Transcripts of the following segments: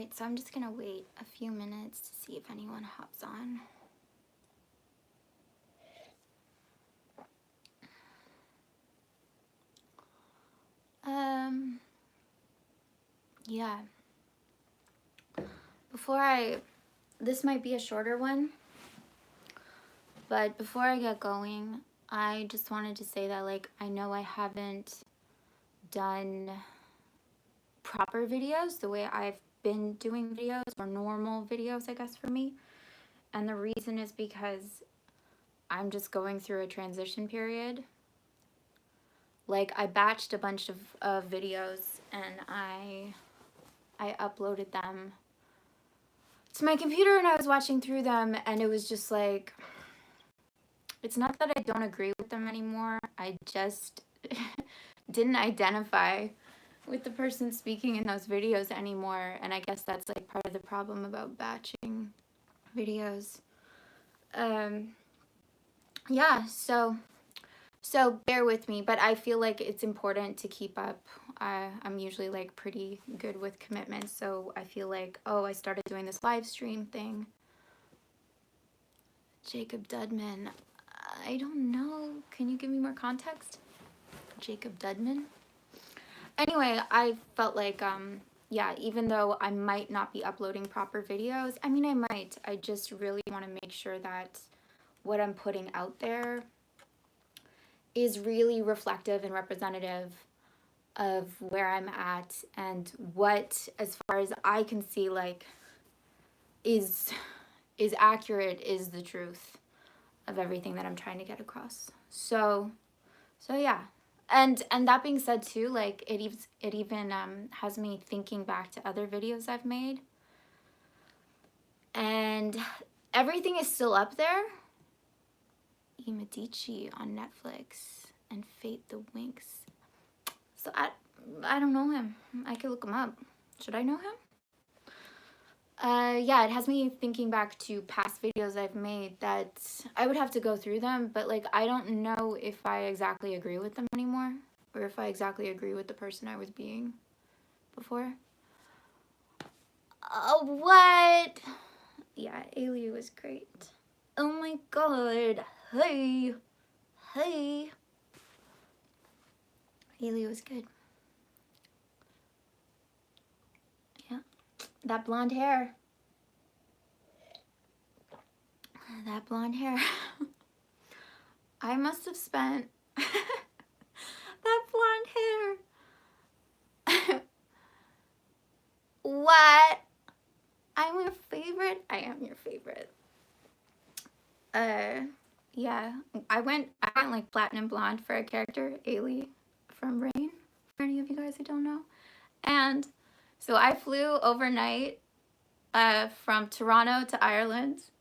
Alright, so I'm just gonna wait a few minutes to see if anyone hops on. Yeah. This might be a shorter one, but before I get going, I just wanted to say that, like, I know I haven't done proper videos the way I've been doing videos, or normal videos, I guess, for me. And the reason is because I'm just going through a transition period. Like, I batched a bunch of videos and I uploaded them to my computer, and I was watching through them, and it was just like, it's not that I don't agree with them anymore. I just didn't identify with the person speaking in those videos anymore. And I guess that's like part of the problem about batching videos. Yeah, so bear with me, but I feel like it's important to keep up. I'm usually like pretty good with commitments, so I feel like, oh, I started doing this live stream thing. Jacob Dudman, I don't know. Can you give me more context? Jacob Dudman? Anyway, I felt like, yeah, even though I might not be uploading proper videos, I mean, I might. I just really want to make sure that what I'm putting out there is really reflective and representative of where I'm at, and what, as far as I can see, like, is accurate, is the truth of everything that I'm trying to get across. So yeah. And that being said too, like, it even has me thinking back to other videos I've made, and everything is still up there. E. Medici on Netflix and Fate the Winx. So I don't know him. I could look him up. Should I know him? Yeah, it has me thinking back to past videos I've made that I would have to go through them, but like, I don't know if I exactly agree with them anymore, or if I exactly agree with the person I was being before. What? Yeah, Iove was great. Oh my god. Hey. Iove was good. Yeah. That blonde hair. I must have spent that blonde hair. What? I'm your favorite? I am your favorite. Yeah. I went like platinum blonde for a character, Ailey from Rain, for any of you guys who don't know. And so I flew overnight from Toronto to Ireland.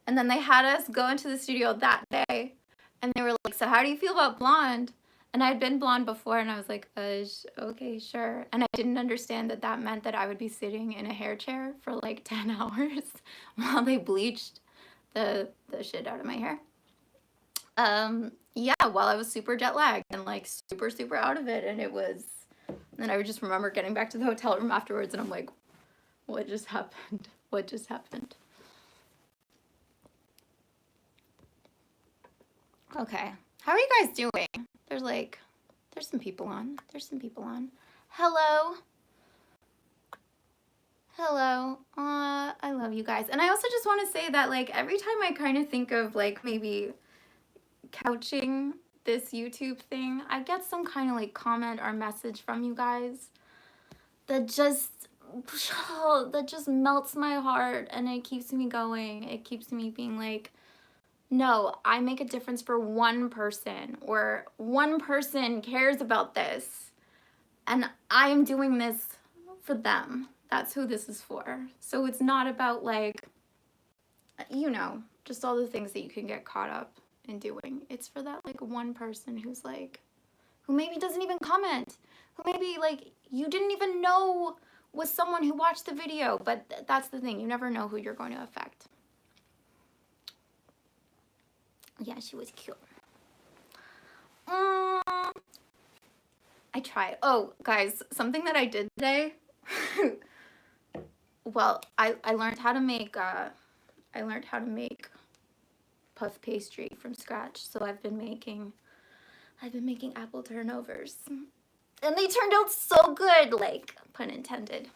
And then they had us go into the studio that day. And they were like, so how do you feel about blonde? And I'd been blonde before, and I was like, okay, sure. And I didn't understand that that meant that I would be sitting in a hair chair for like 10 hours while they bleached the shit out of my hair. Yeah, while I was super jet lagged and like super out of it. And I would just remember getting back to the hotel room afterwards, and I'm like, what just happened? What just happened? Okay, how are you guys doing? There's some people on. Hello. I love you guys. And I also just want to say that, like, every time I kind of think of like maybe couching this YouTube thing, I get some kind of like comment or message from you guys that just melts my heart, and it keeps me going. It keeps me being like, no, I make a difference for one person, or one person cares about this, and I am doing this for them. That's who this is for. So it's not about, like, you know, just all the things that you can get caught up in doing. It's for that like one person who's like, who maybe doesn't even comment, who maybe like you didn't even know was someone who watched the video. But that's the thing, you never know who you're going to affect. Yeah, she was cute. I tried. Oh, guys, something that I did today. well, I learned how to make puff pastry from scratch. So I've been making apple turnovers. And they turned out so good, like, pun intended.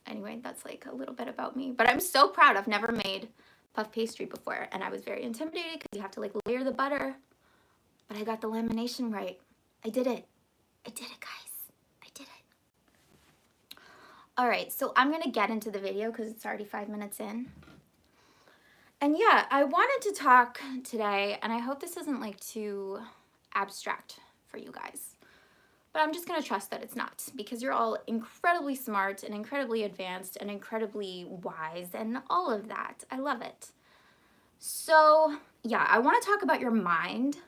Anyway, that's like a little bit about me. But I'm so proud. I've never made puff pastry before, and I was very intimidated because you have to like layer the butter. But I got the lamination right. I did it. I did it, guys. I did it. All right, so I'm gonna get into the video because it's already 5 minutes in. And yeah, I wanted to talk today, and I hope this isn't like too abstract for you guys. But I'm just gonna trust that it's not, because you're all incredibly smart and incredibly advanced and incredibly wise and all of that. I love it. So yeah, I wanna talk about your mind,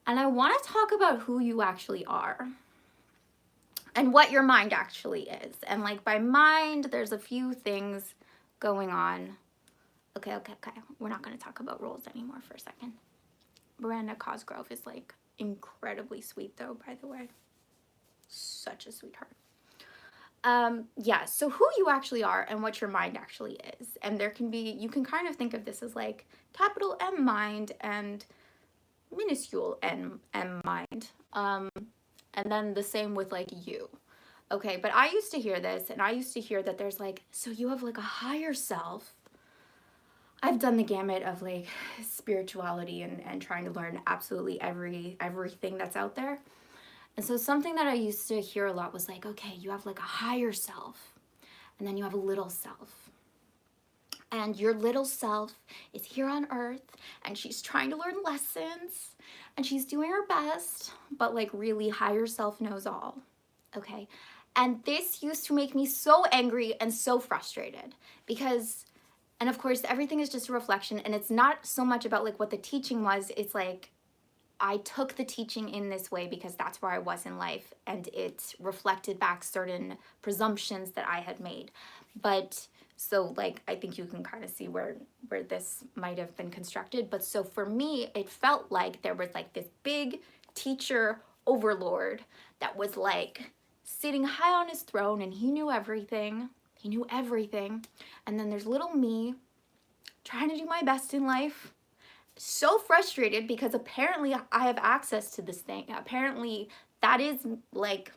and I wanna talk about who you actually are and what your mind actually is. And like by mind, there's a few things going on. Okay. We're not gonna talk about roles anymore for a second. Miranda Cosgrove is like incredibly sweet though, by the way. Such a sweetheart. Yeah, so who you actually are and what your mind actually is. And there can be, you can kind of think of this as like capital M mind and minuscule M mind. And then the same with like you. Okay, but I used to hear this, and I used to hear that there's like, so you have like a higher self. I've done the gamut of like spirituality and trying to learn absolutely everything that's out there. And so something that I used to hear a lot was like, okay, you have like a higher self, and then you have a little self. And your little self is here on earth, and she's trying to learn lessons, and she's doing her best, but like really higher self knows all, okay? And this used to make me so angry and so frustrated because, and of course, everything is just a reflection, and it's not so much about like what the teaching was, it's like, I took the teaching in this way because that's where I was in life, and it reflected back certain presumptions that I had made. But so like, I think you can kind of see where this might have been constructed. But so for me, it felt like there was like this big teacher overlord that was like sitting high on his throne, and he knew everything. He knew everything. And then there's little me trying to do my best in life. So frustrated because apparently I have access to this thing. Apparently that is like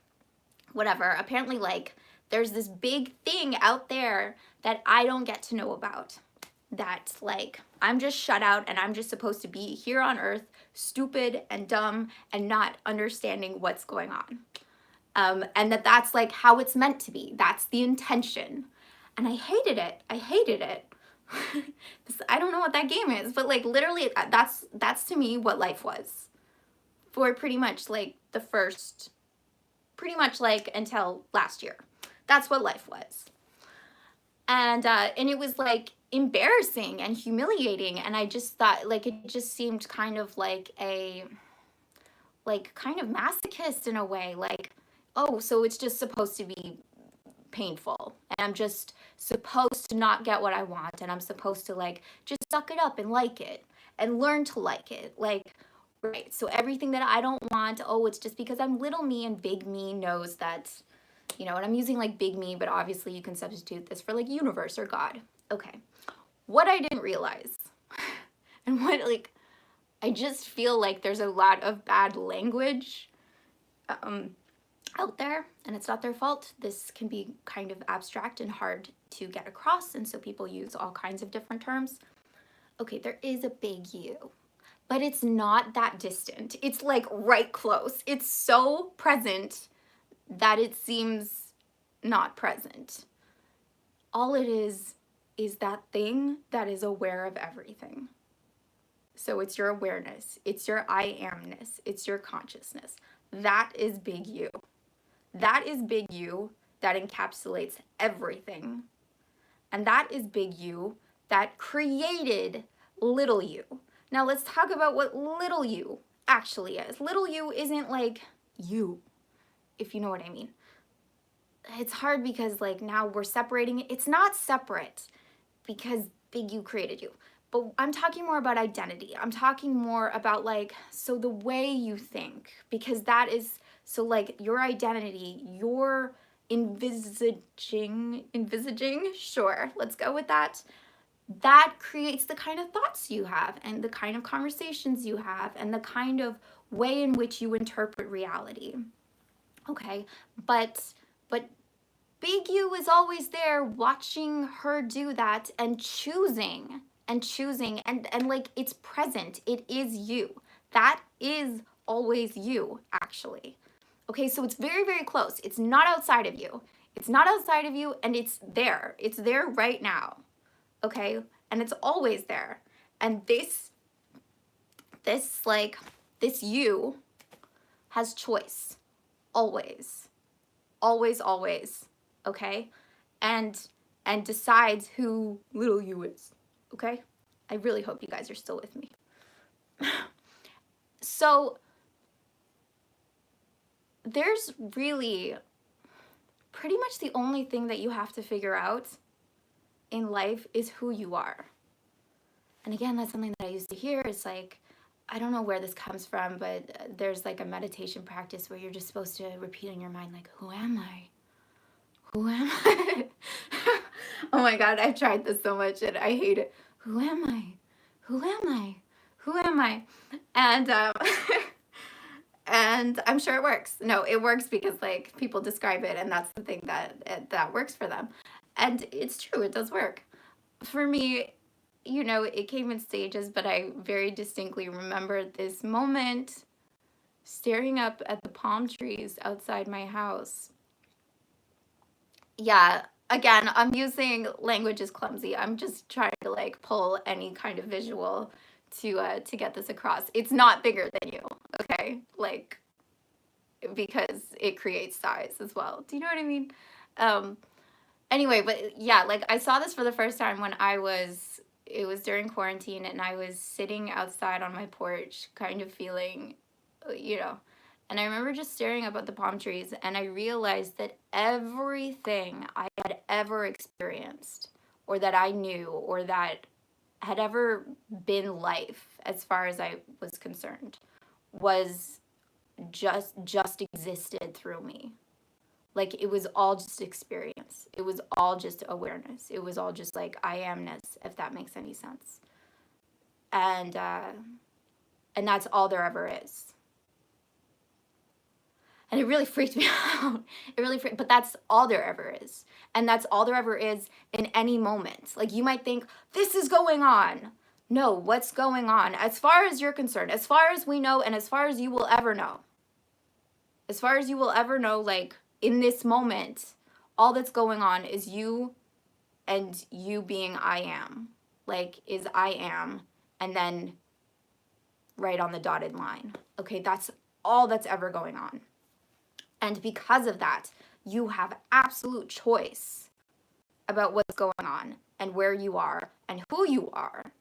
whatever. Apparently like there's this big thing out there that I don't get to know about. That like I'm just shut out, and I'm just supposed to be here on earth stupid and dumb and not understanding what's going on. And that's like how it's meant to be. That's the intention. And I hated it. I hated it. I don't know what that game is, but like literally that's to me what life was for pretty much like the first, pretty much like until last year. That's what life was. And it was like embarrassing and humiliating, and I just thought like it just seemed kind of like a kind of masochist in a way, like, oh, so it's just supposed to be painful, and I'm just supposed to not get what I want, and I'm supposed to like just suck it up and like it and learn to like it, like, right? So everything that I don't want, oh, it's just because I'm little me, and big me knows that, you know, and I'm using like big me, but obviously you can substitute this for like universe or God. Okay, what I didn't realize and what like I just feel like there's a lot of bad language out there, and it's not their fault. This can be kind of abstract and hard to get across, and so people use all kinds of different terms. Okay, there is a big you, but it's not that distant. It's like right close. It's so present that it seems not present. All it is that thing that is aware of everything. So it's your awareness, it's your I amness, it's your consciousness. That is big you. That is big you that encapsulates everything. And that is big you that created little you. Now let's talk about what little you actually is. Little you isn't like you, if you know what I mean. It's hard because like now we're separating it. It's not separate because big you created you. But I'm talking more about identity. I'm talking more about like, so the way you think, because that is, so like your identity, your envisaging, sure, let's go with that. That creates the kind of thoughts you have and the kind of conversations you have and the kind of way in which you interpret reality. Okay, but Big U is always there watching her do that and choosing and like it's present. It is you. That is always you, actually. Okay, so it's very, very close. It's not outside of you. It's not outside of you, and it's there. It's there right now. Okay, and it's always there. And this you has choice. Always. Always, always. Okay? And decides who little you is. Okay? I really hope you guys are still with me. So there's really pretty much the only thing that you have to figure out in life is who you are. And again, that's something that I used to hear. It's like, I don't know where this comes from, but there's like a meditation practice where you're just supposed to repeat in your mind, like, who am I? Who am I? Oh my God, I've tried this so much and I hate it. Who am I? Who am I? Who am I? And and I'm sure it works. No, it works because like people describe it and that's the thing that works for them. And it's true, it does work. For me, you know, it came in stages, but I very distinctly remember this moment staring up at the palm trees outside my house. Yeah, again, I'm using language is clumsy. I'm just trying to like pull any kind of visual to get this across. It's not bigger than you, okay? Like, because it creates size as well. Do you know what I mean? Anyway, but yeah, like I saw this for the first time when it was during quarantine and I was sitting outside on my porch kind of feeling, you know, and I remember just staring up at the palm trees and I realized that everything I had ever experienced or that I knew or that had ever been life as far as I was concerned was just existed through me. Like it was all just experience. It was all just awareness. It was all just like I amness, if that makes any sense. And that's all there ever is. And it really freaked me out. But that's all there ever is. And that's all there ever is in any moment. Like you might think, this is going on. No, what's going on? As far as you're concerned, as far as we know, and as far as you will ever know. As far as you will ever know, like, in this moment, all that's going on is you and you being I am. Like, is I am, and then right on the dotted line. Okay, that's all that's ever going on. And because of that, you have absolute choice about what's going on and where you are and who you are.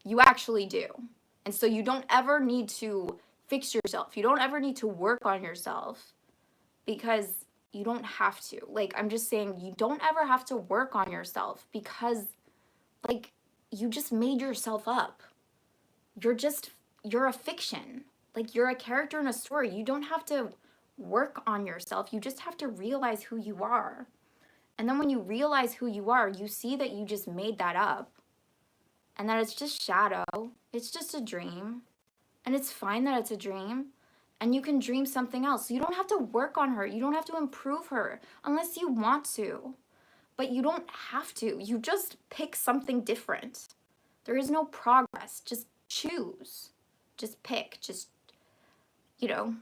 You actually do. And so you don't ever need to fix yourself. You don't ever need to work on yourself because you don't have to. Like, I'm just saying, you don't ever have to work on yourself because, like, you just made yourself up. You're a fiction. Like, you're a character in a story. You don't have to work on yourself. You just have to realize who you are. And then when you realize who you are, you see that you just made that up. And that it's just shadow. It's just a dream. And it's fine that it's a dream. And you can dream something else. You don't have to work on her. You don't have to improve her unless you want to. But you don't have to. You just pick something different. There is no progress. Just choose. Just pick. Just, you know.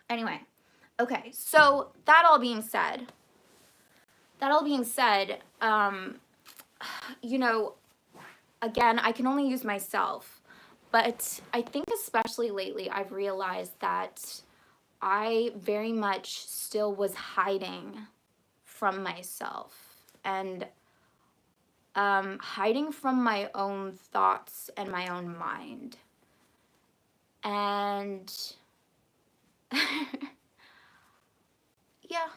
Anyway. Okay. So that all being said, you know, again, I can only use myself. But I think especially lately, I've realized that I very much still was hiding from myself and hiding from my own thoughts and my own mind. And yeah,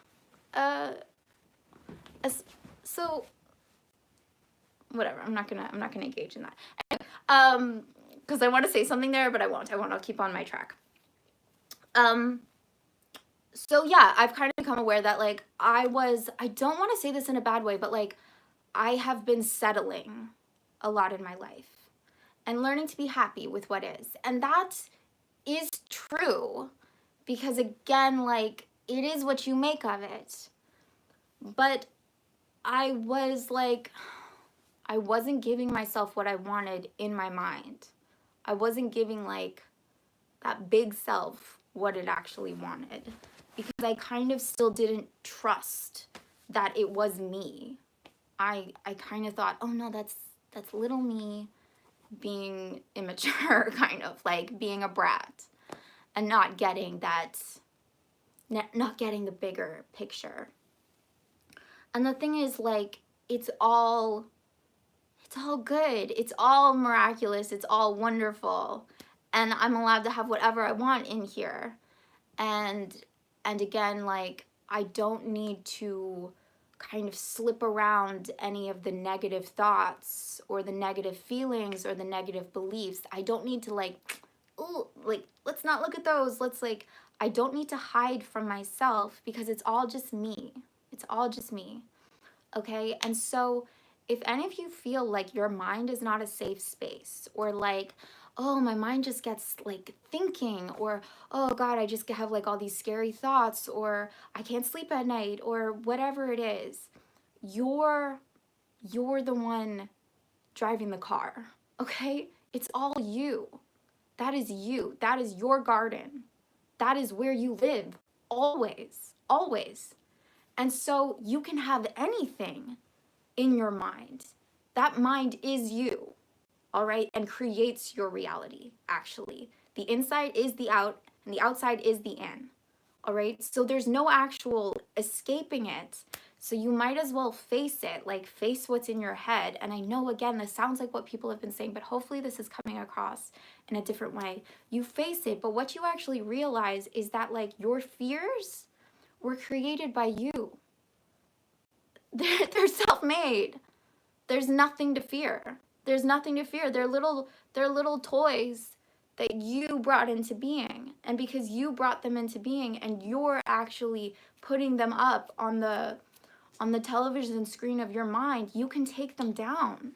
so whatever. I'm not gonna engage in that. Anyway, because I want to say something there, but I won't. I'll keep on my track. so yeah, I've kind of become aware that like I don't want to say this in a bad way, but like I have been settling a lot in my life and learning to be happy with what is. And that is true because again, like it is what you make of it. But I was like, I wasn't giving myself what I wanted in my mind. I wasn't giving like that big self what it actually wanted because I kind of still didn't trust that it was me. I kind of thought, oh no, that's little me being immature, kind of like being a brat and not getting that, not getting the bigger picture. And the thing is, like, it's all good. It's all miraculous. It's all wonderful. And I'm allowed to have whatever I want in here. And again, like, I don't need to kind of slip around any of the negative thoughts or the negative feelings or the negative beliefs. I don't need to like, oh, like, let's not look at those. Let's like, I don't need to hide from myself because it's all just me. It's all just me. Okay? And so if any of you feel like your mind is not a safe space or like, oh, my mind just gets like thinking, or oh God, I just have like all these scary thoughts, or I can't sleep at night, or whatever it is, you're the one driving the car, okay? It's all you. That is you. That is your garden. That is where you live, always, always. And so you can have anything in your mind. That mind is you, all right, and creates your reality, actually. The inside is the out, and the outside is the in, all right? So there's no actual escaping it. So you might as well face it, like face what's in your head. And I know, again, this sounds like what people have been saying, but hopefully this is coming across in a different way. You face it, but what you actually realize is that like your fears were created by you. They're self-made. There's nothing to fear. There's nothing to fear. They're little toys that you brought into being. And because you brought them into being and you're actually putting them up on the television screen of your mind, you can take them down.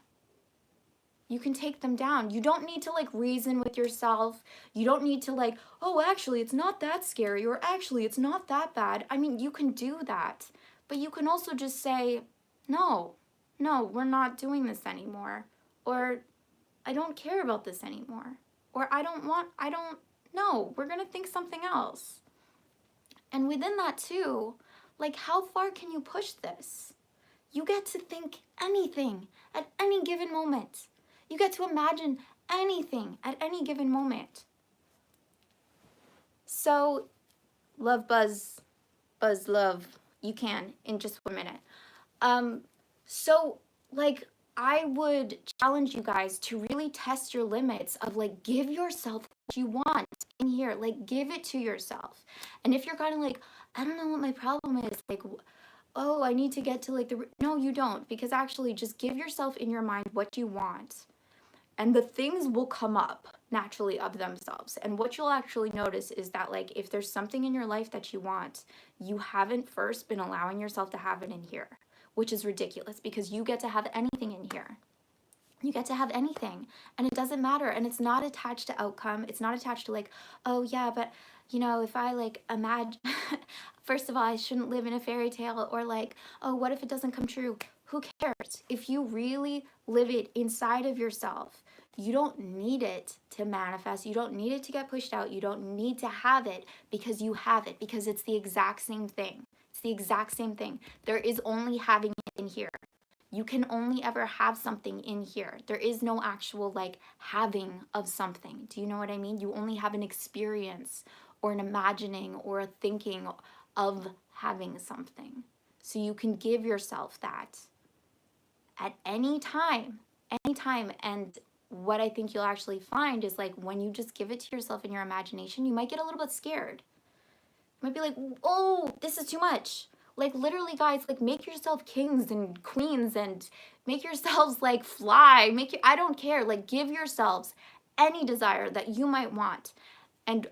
You can take them down. You don't need to like reason with yourself. You don't need to like, oh, actually, it's not that scary, or actually, it's not that bad. I mean, you can do that. But you can also just say, no, we're not doing this anymore. Or I don't care about this anymore. Or no, we're going to think something else. And within that too, like how far can you push this? You get to think anything at any given moment. You get to imagine anything at any given moment. So, love, buzz, love. You can in just 1 minute. So like I would challenge you guys to really test your limits of like give yourself what you want in here, like give it to yourself. And if you're kind of like, I don't know what my problem is, like, oh, I need to get to like no, you don't, because actually just give yourself in your mind what you want. And the things will come up naturally of themselves. And what you'll actually notice is that like if there's something in your life that you want, you haven't first been allowing yourself to have it in here, which is ridiculous because you get to have anything in here. You get to have anything and it doesn't matter, and it's not attached to outcome. It's not attached to like, oh yeah, but you know, if I like imagine, first of all, I shouldn't live in a fairy tale, or like, oh, what if it doesn't come true? Who cares? If you really live it inside of yourself, you don't need it to manifest. You don't need it to get pushed out. You don't need to have it because you have it, because it's the exact same thing. It's the exact same thing. There is only having it in here. You can only ever have something in here. There is no actual like having of something. Do you know what I mean? You only have an experience or an imagining or a thinking of having something. So you can give yourself that at any time. And what I think you'll actually find is like when you just give it to yourself in your imagination, you might get a little bit scared. You might be like, oh, this is too much. Like literally, guys, like make yourself kings and queens and make yourselves like fly. I don't care. Like give yourselves any desire that you might want. And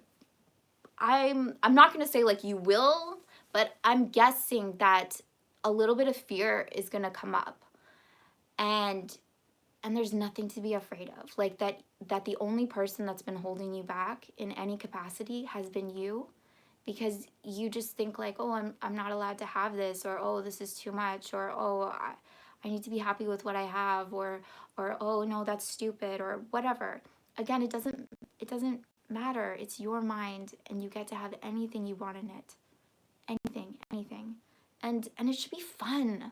I'm not going to say like you will, but I'm guessing that a little bit of fear is going to come up. And there's nothing to be afraid of. Like that the only person that's been holding you back in any capacity has been you, because you just think like, oh, I'm not allowed to have this, or oh, this is too much, or oh, I need to be happy with what I have, or oh no, that's stupid, or whatever. Again, it doesn't matter. It's your mind, and you get to have anything you want in it. Anything. And it should be fun.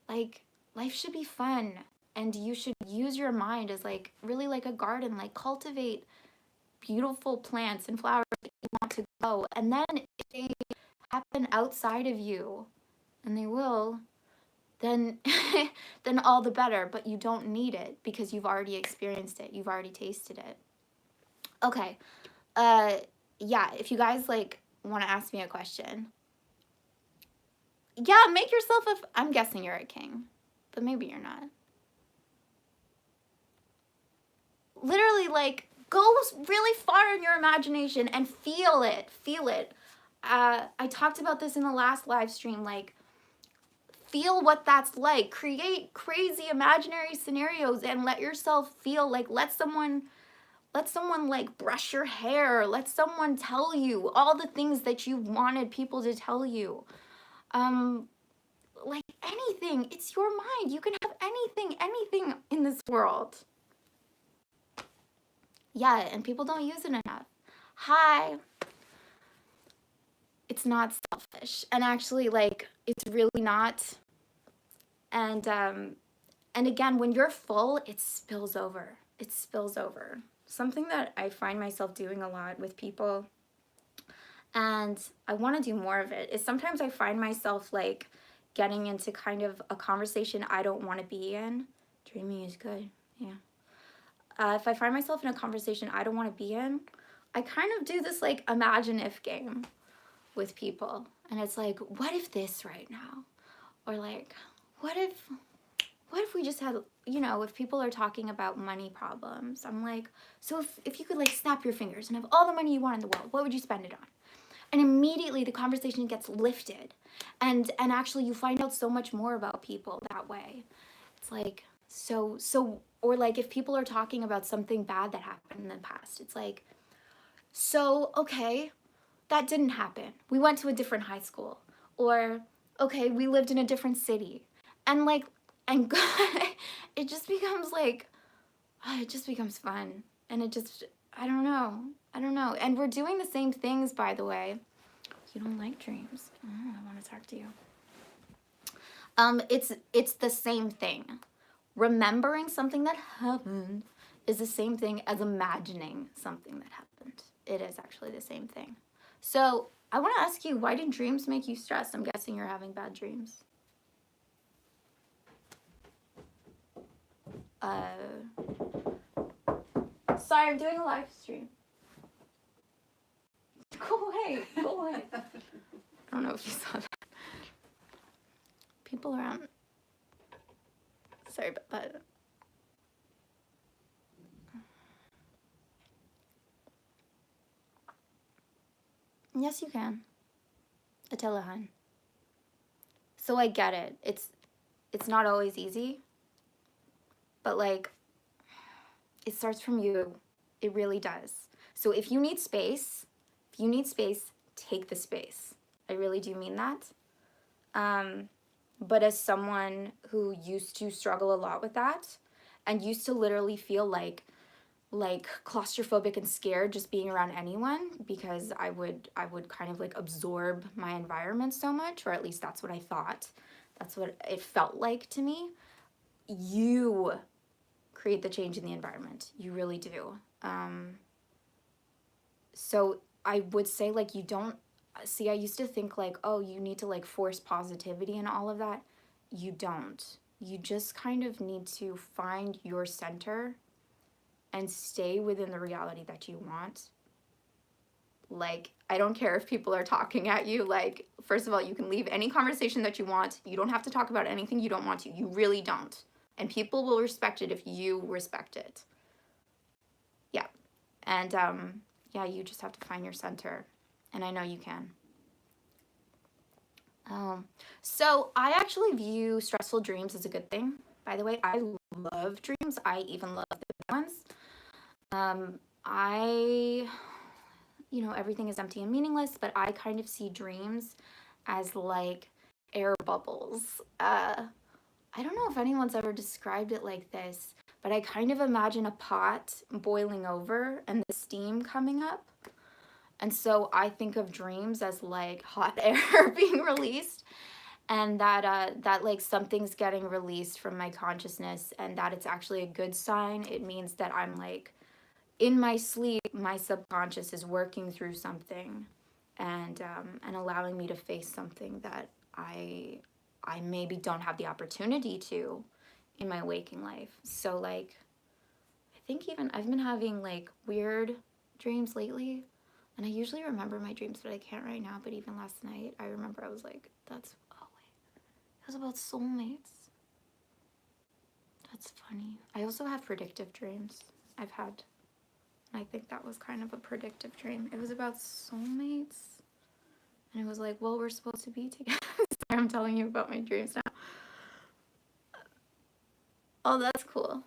Like, life should be fun. And you should use your mind as like really like a garden, like cultivate beautiful plants and flowers that you want to grow. And then if they happen outside of you, and they will, then then all the better. But you don't need it because you've already experienced it. You've already tasted it. Okay. Yeah, if you guys like want to ask me a question. Yeah, make yourself I'm guessing you're a king, but maybe you're not. Literally, like, go really far in your imagination and feel it. I talked about this in the last live stream. Like, feel what that's like. Create crazy imaginary scenarios and let yourself feel. Like, let someone like brush your hair. Let someone tell you all the things that you wanted people to tell you. Like anything. It's your mind. You can have anything in this world. Yeah, and people don't use it enough. Hi. It's not selfish. And actually, like, it's really not. And again, when you're full, it spills over. It spills over. Something that I find myself doing a lot with people, and I want to do more of it, is sometimes I find myself, like, getting into kind of a conversation I don't want to be in. Dreaming is good. Yeah. If I find myself in a conversation I don't want to be in, I kind of do this like imagine if game with people. And it's like, what if this right now? Or like, what if we just had, you know, if people are talking about money problems, I'm like, so if you could like snap your fingers and have all the money you want in the world, what would you spend it on? And immediately the conversation gets lifted. And actually you find out so much more about people that way. It's like, so, or like if people are talking about something bad that happened in the past, it's like, so, okay, that didn't happen. We went to a different high school. Or, okay, we lived in a different city. And like, and it just becomes like, it just becomes fun. And it just, I don't know. And we're doing the same things, by the way. You don't like dreams. I want to talk to you. It's the same thing. Remembering something that happened is the same thing as imagining something that happened. It is actually the same thing. So I want to ask you, why do dreams make you stressed? I'm guessing you're having bad dreams. Sorry, I'm doing a live stream. Go away. I don't know if you saw that. People around. Sorry about that. Yes, you can. Attila hun. So I get it. It's not always easy. But like, it starts from you. It really does. So if you need space, take the space. I really do mean that. But as someone who used to struggle a lot with that and used to literally feel like claustrophobic and scared just being around anyone, because I would kind of like absorb my environment so much, or at least that's what I thought. That's what it felt like to me. You create the change in the environment. You really do. So I would say like, you don't see, I used to think like, oh, you need to like force positivity and all of that. You don't. You just kind of need to find your center and stay within the reality that you want. Like, I don't care if people are talking at you. Like, first of all, you can leave any conversation that you want. You don't have to talk about anything you don't want to. You really don't. And people will respect it if you respect it. Yeah. And, yeah, you just have to find your center. And I know you can. So I actually view stressful dreams as a good thing. By the way, I love dreams. I even love the big ones. Everything is empty and meaningless, but I kind of see dreams as like air bubbles. I don't know if anyone's ever described it like this, but I kind of imagine a pot boiling over and the steam coming up. And so I think of dreams as like hot air being released, and that like something's getting released from my consciousness, and that it's actually a good sign. It means that I'm like in my sleep, my subconscious is working through something, and allowing me to face something that I maybe don't have the opportunity to in my waking life. So like, I think even I've been having like weird dreams lately, and I usually remember my dreams, but I can't right now. But even last night, I remember I was like, it was about soulmates. That's funny. I also have predictive dreams. I think that was kind of a predictive dream. It was about soulmates. And it was like, well, we're supposed to be together. Sorry, I'm telling you about my dreams now. Oh, that's cool.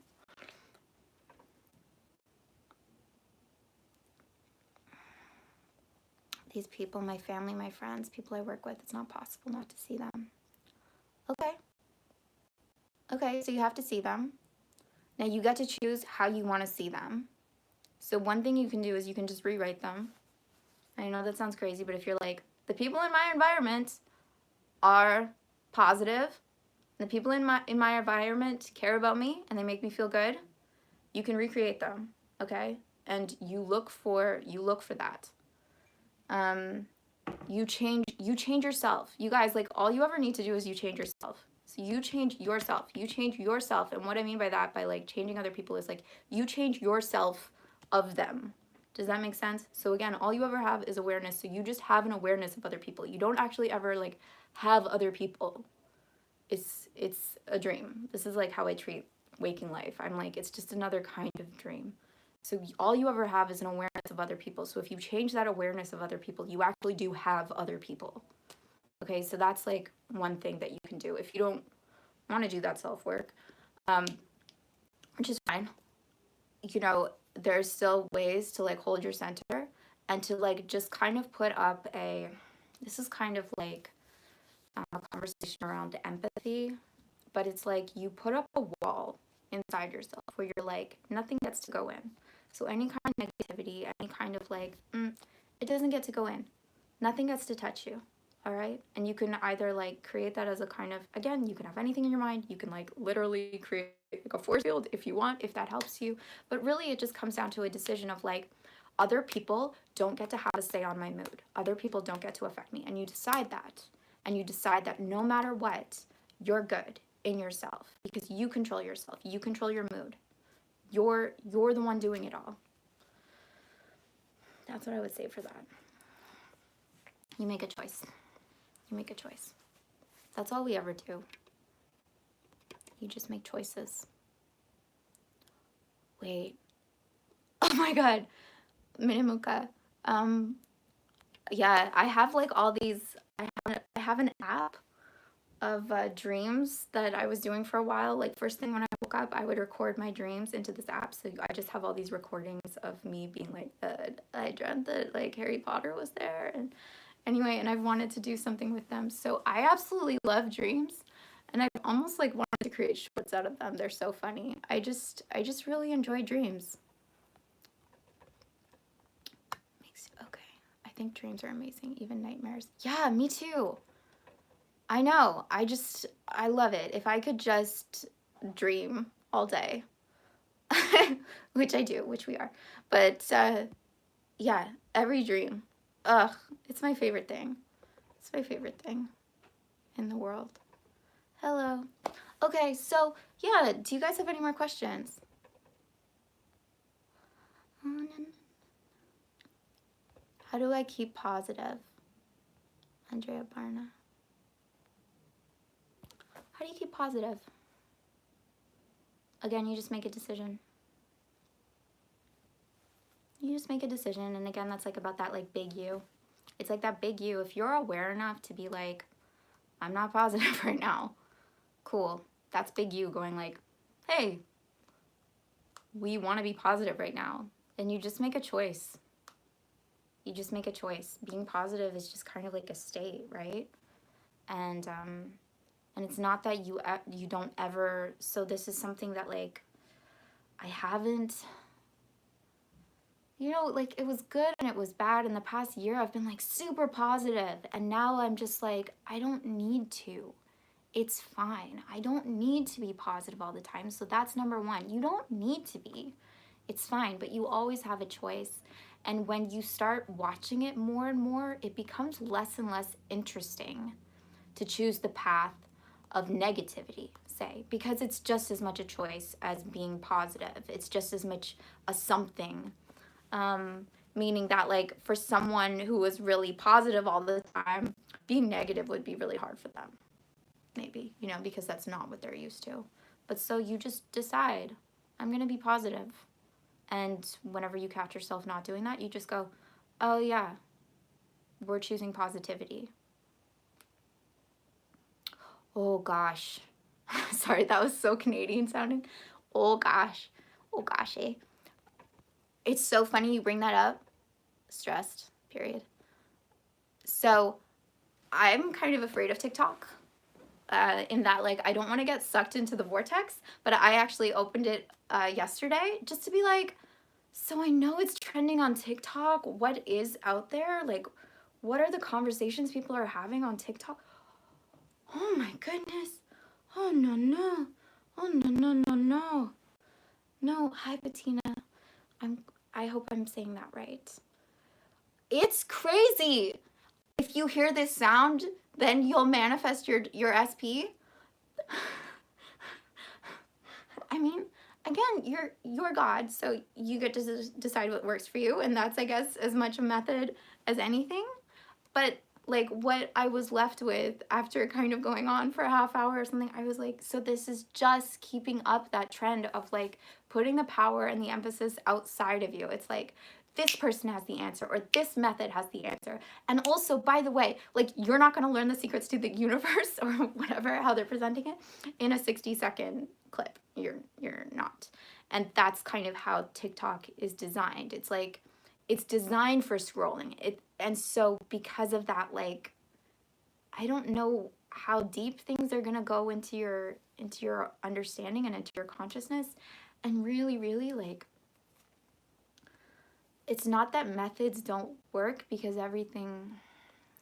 These people, my family, my friends, people I work with, it's not possible not to see them. Okay, so you have to see them. Now you get to choose how you want to see them. So one thing you can do is you can just rewrite them. I know that sounds crazy, but if you're like, the people in my environment are positive, the people in my environment care about me and they make me feel good, you can recreate them, okay? And you look for that. You change yourself. You guys, like, all you ever need to do is you change yourself. So you change yourself. And what I mean by that, by like changing other people, is like you change yourself of them. Does that make sense? So again, all you ever have is awareness. So you just have an awareness of other people. You don't actually ever like have other people. It's a dream. This is like how I treat waking life. I'm like, it's just another kind of dream. So all you ever have is an awareness of other people. So if you change that awareness of other people, you actually do have other people. Okay, so that's like one thing that you can do if you don't want to do that self-work, which is fine. You know, there's still ways to like hold your center and to like just kind of put up this is kind of like a conversation around empathy, but it's like you put up a wall inside yourself where you're like, nothing gets to go in. So any kind of negativity, any kind of like, it doesn't get to go in. Nothing gets to touch you. All right. And you can either like create that as a kind of, again, you can have anything in your mind. You can like literally create like a force field if you want, if that helps you. But really it just comes down to a decision of like, other people don't get to have a say on my mood. Other people don't get to affect me. And you decide that. And you decide that no matter what, you're good in yourself because you control yourself. You control your mood. You're the one doing it all. That's what I would say for that. You make a choice. You make a choice. That's all we ever do. You just make choices. Wait. Oh my God. Minimuka. Yeah, I have like all these, I have an app of dreams that I was doing for a while. Like first thing when I woke up, I would record my dreams into this app. So I just have all these recordings of me being like, I dreamt that like Harry Potter was there. And anyway, and I've wanted to do something with them. So I absolutely love dreams. And I've almost like wanted to create shorts out of them. They're so funny. I just really enjoy dreams. Okay. I think dreams are amazing. Even nightmares. Yeah, me too. I know. I love it. If I could just dream all day, which I do, which we are. But yeah, every dream. Ugh, it's my favorite thing. It's my favorite thing in the world. Hello. Okay, so yeah, do you guys have any more questions? How do I keep positive? Andrea Barna. How do you keep positive? Again, you just make a decision. You just make a decision, and again, that's like about that like big you. It's like that big you. If you're aware enough to be like, I'm not positive right now, cool. That's big you going like, hey, we want to be positive right now. And you just make a choice. You just make a choice. Being positive is just kind of like a state, right? And it's not that you don't ever. So this is something that like I haven't. You know, like it was good and it was bad. In the past year, I've been like super positive, and now I'm just like, I don't need to. It's fine. I don't need to be positive all the time. So that's number one. You don't need to be. It's fine, but you always have a choice. And when you start watching it more and more, it becomes less and less interesting to choose the path of negativity, say, because it's just as much a choice as being positive. It's just as much a something. Meaning that like for someone who was really positive all the time, being negative would be really hard for them. Maybe, you know, because that's not what they're used to. But so you just decide, I'm going to be positive. And whenever you catch yourself not doing that, you just go, oh yeah, we're choosing positivity. Oh gosh. Sorry, that was so Canadian sounding. Oh gosh. Oh gosh, eh? It's so funny you bring that up. Stressed, period. So I'm kind of afraid of TikTok. In that like I don't want to get sucked into the vortex, but I actually opened it yesterday just to be like, so I know it's trending on TikTok. What is out there? Like, what are the conversations people are having on TikTok? Oh my goodness. Oh no no. Oh no no no no. No, hi Bettina. I hope I'm saying that right. It's crazy. If you hear this sound, then you'll manifest your SP. I mean, again, you're God, so you get to decide what works for you, and that's, I guess, as much a method as anything. But like what I was left with after kind of going on for a half hour or something, I was like, so this is just keeping up that trend of like putting the power and the emphasis outside of you. It's like, this person has the answer, or this method has the answer. And also, by the way, like you're not going to learn the secrets to the universe or whatever, how they're presenting it in a 60-second clip. You're not. And that's kind of how TikTok is designed. It's like, it's designed for scrolling. And so because of that, like, I don't know how deep things are going to go into your understanding and into your consciousness. And really, really, like, it's not that methods don't work, because everything,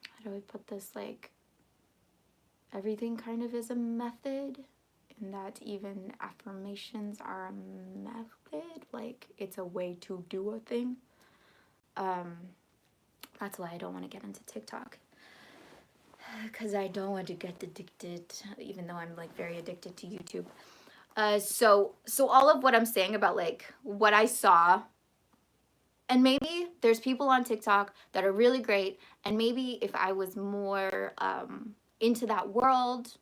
how do I put this, like, everything kind of is a method, and that even affirmations are a method. Like, it's a way to do a thing. That's why I don't want to get into TikTok, because I don't want to get addicted, even though I'm like very addicted to YouTube. So all of what I'm saying about like what I saw, and maybe there's people on TikTok that are really great, and maybe if I was more into that world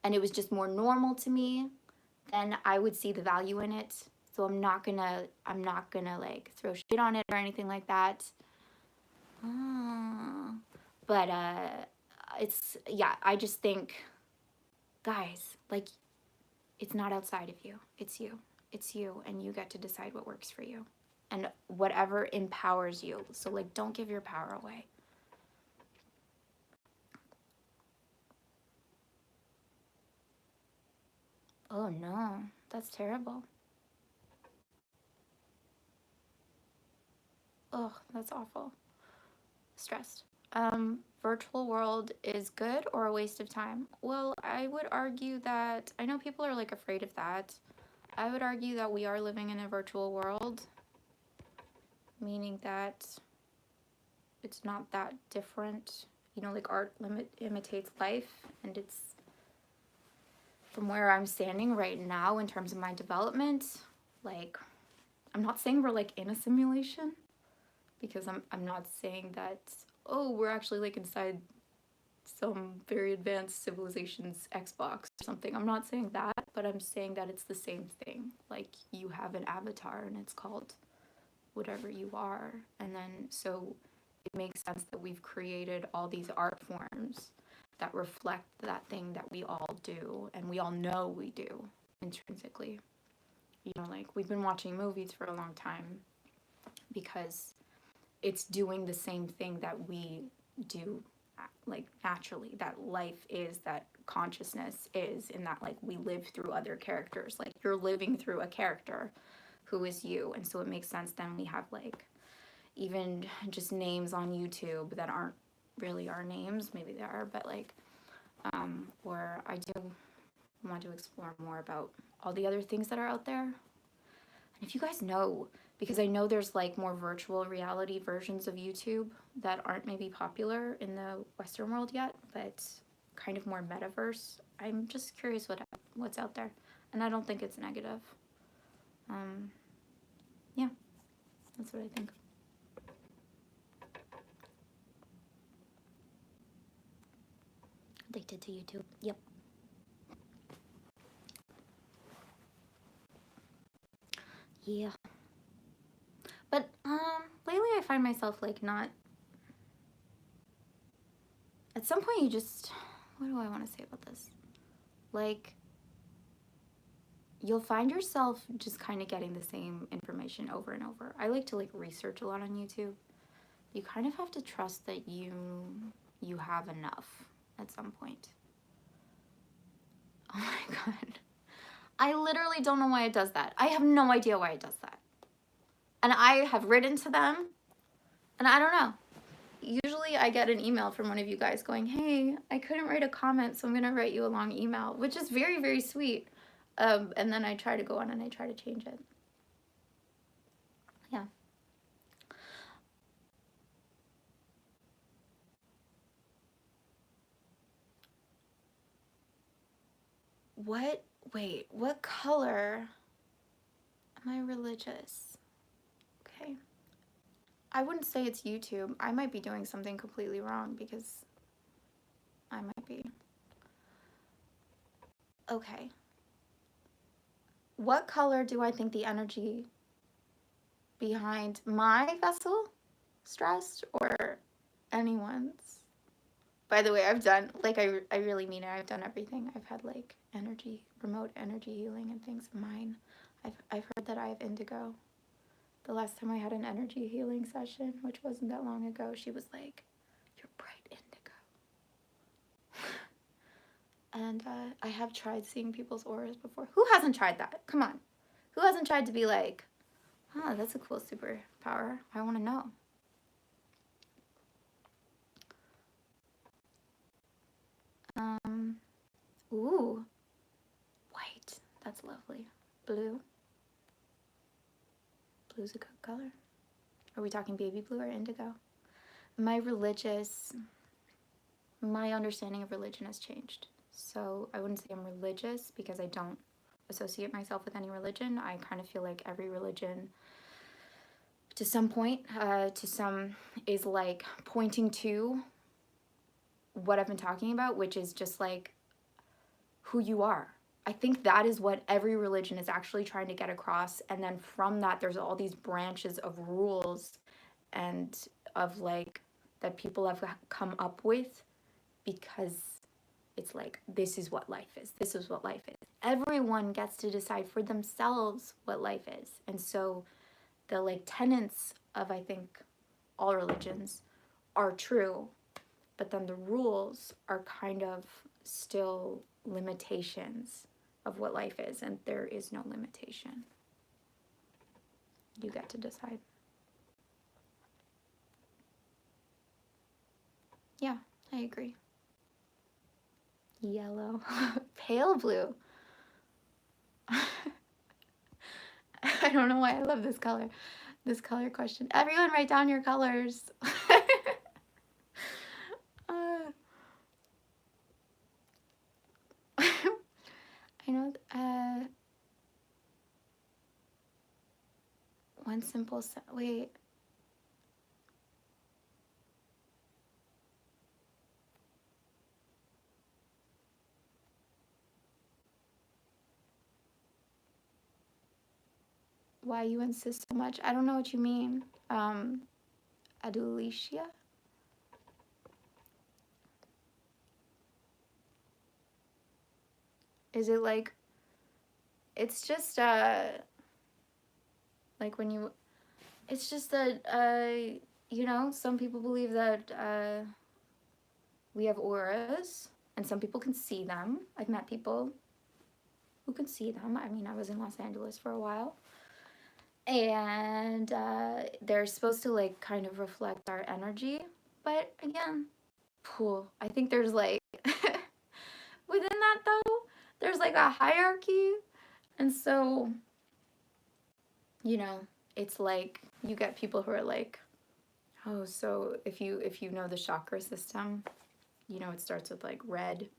and it was just more normal to me, then I would see the value in it. So I'm not gonna like throw shit on it or anything like that. But it's, yeah, I just think, guys, like, it's not outside of you. It's you. It's you, and you get to decide what works for you and whatever empowers you. So, like, don't give your power away. Oh, no. That's terrible. Oh, that's awful. Stressed. Virtual world is good or a waste of time? Well, I would argue that, I know people are like afraid of that. I would argue that we are living in a virtual world, meaning that it's not that different. You know, like art imitates life, and it's, from where I'm standing right now in terms of my development, like, I'm not saying we're like in a simulation, because I'm not saying that, oh, we're actually like inside some very advanced civilization's Xbox or something. I'm not saying that, but I'm saying that it's the same thing. Like, you have an avatar and it's called whatever you are, and then so it makes sense that we've created all these art forms that reflect that thing that we all do and we all know we do intrinsically. You know, like we've been watching movies for a long time because it's doing the same thing that we do, like naturally, that life is, that consciousness is, in that like we live through other characters. Like you're living through a character who is you, and so it makes sense then we have like even just names on YouTube that aren't really our names. Maybe they are, but like or I do want to explore more about all the other things that are out there. And if you guys know, because I know there's like more virtual reality versions of YouTube that aren't maybe popular in the Western world yet, but kind of more metaverse. I'm just curious what's out there, and I don't think it's negative. Yeah, that's what I think. Addicted to YouTube. Yep. Yeah. But lately I find myself like not. At some point you just, what do I want to say about this? Like, you'll find yourself just kind of getting the same information over and over. I like to like research a lot on YouTube. You kind of have to trust that you have enough at some point. Oh my God. I literally don't know why it does that. I have no idea why it does that. And I have written to them, and I don't know. Usually I get an email from one of you guys going, hey, I couldn't write a comment, so I'm going to write you a long email, which is very, very sweet. And then I try to go on and I try to change it. Yeah. What color am I religious? Okay. I wouldn't say it's YouTube. I might be doing something completely wrong because I might be. Okay. What color do I think the energy behind my vessel stressed or anyone's? By the way, I've done, like, I really mean it. I've done everything. I've had like remote energy healing and things. Mine. I've heard that I have indigo. The last time I had an energy healing session, which wasn't that long ago, she was like, you're bright indigo. And I have tried seeing people's auras before. Who hasn't tried that? Come on. Who hasn't tried to be like, oh, that's a cool superpower. I want to know. Ooh. White. That's lovely. Blue. Blue's a good color. Are we talking baby blue or indigo? My understanding of religion has changed. So I wouldn't say I'm religious because I don't associate myself with any religion. I kind of feel like every religion, to some point, is like pointing to what I've been talking about, which is just like who you are. I think that is what every religion is actually trying to get across. And then from that, there's all these branches of rules and of like that people have come up with because it's like, this is what life is. This is what life is. Everyone gets to decide for themselves what life is. And so the like tenets of, I think, all religions are true, but then the rules are kind of still limitations of what life is, and there is no limitation. You get to decide. Yeah, I agree. Yellow. Pale blue. I don't know why I love this color. This color question. Everyone write down your colors. I know, one simple, wait. Why you insist so much? I don't know what you mean. Adulicia. Is it like, it's just like when you, it's just that you know, some people believe that we have auras and some people can see them. I've met people who can see them. I mean, I was in Los Angeles for a while, and they're supposed to like kind of reflect our energy, but again, I think there's like within that though, there's like a hierarchy, and so, you know, it's like you get people who are like, oh, so if you know the chakra system, you know, it starts with like red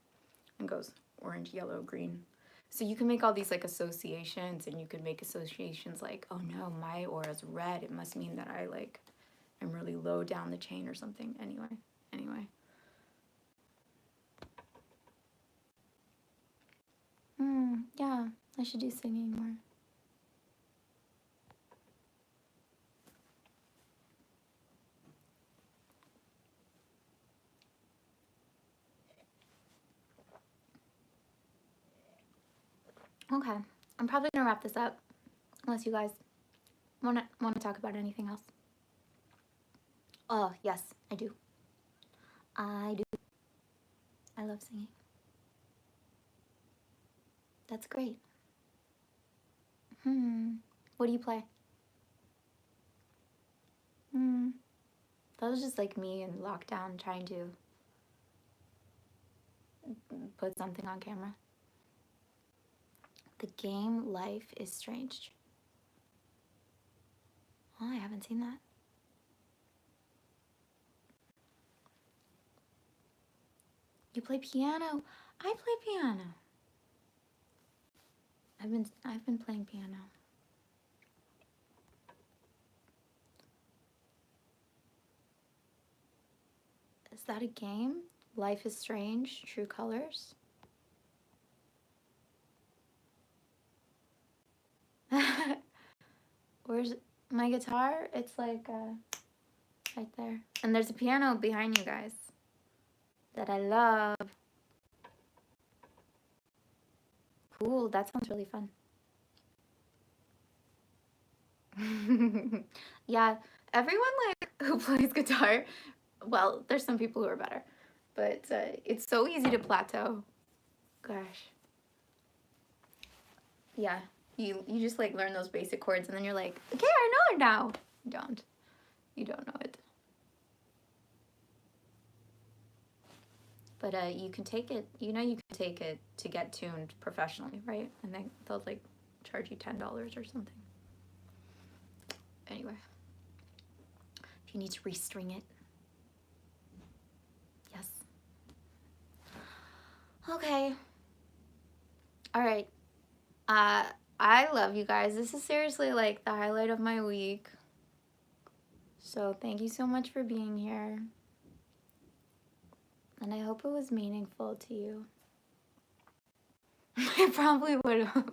and goes orange, yellow, green. So you can make all these like associations, and you can make associations like, oh no, my aura's red. It must mean that I like, I'm really low down the chain or something. Anyway. Yeah, I should do singing more. Okay, I'm probably gonna wrap this up unless you guys wanna talk about anything else. Oh yes, I do. I love singing. That's great. What do you play? That was just like me in lockdown trying to put something on camera. The game Life is Strange. Oh, I haven't seen that. You play piano? I play piano. I've been playing piano. Is that a game? Life is Strange, True Colors? Where's my guitar? It's like right there. And there's a piano behind you guys that I love. Cool, that sounds really fun. Yeah, everyone like who plays guitar, well, there's some people who are better, but it's so easy to plateau. Gosh. Yeah, you just like learn those basic chords and then you're like, okay, I know it now. You don't know it. But you can take it, you know, you can take it to get tuned professionally, right? And then they'll like charge you $10 or something. Anyway, if you need to restring it. Yes. Okay. All right. I love you guys. This is seriously like the highlight of my week. So thank you so much for being here. And I hope it was meaningful to you. I probably would have.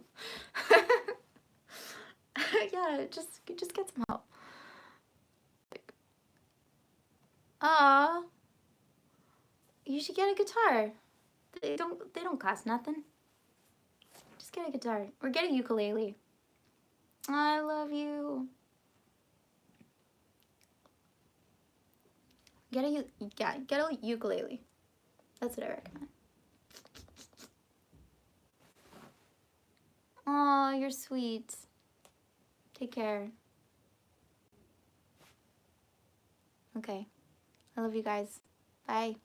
Yeah, just get some help. Aw, you should get a guitar. They don't cost nothing. Just get a guitar or get a ukulele. I love you. Get a ukulele. That's what I recommend. Aw, you're sweet. Take care. Okay. I love you guys. Bye.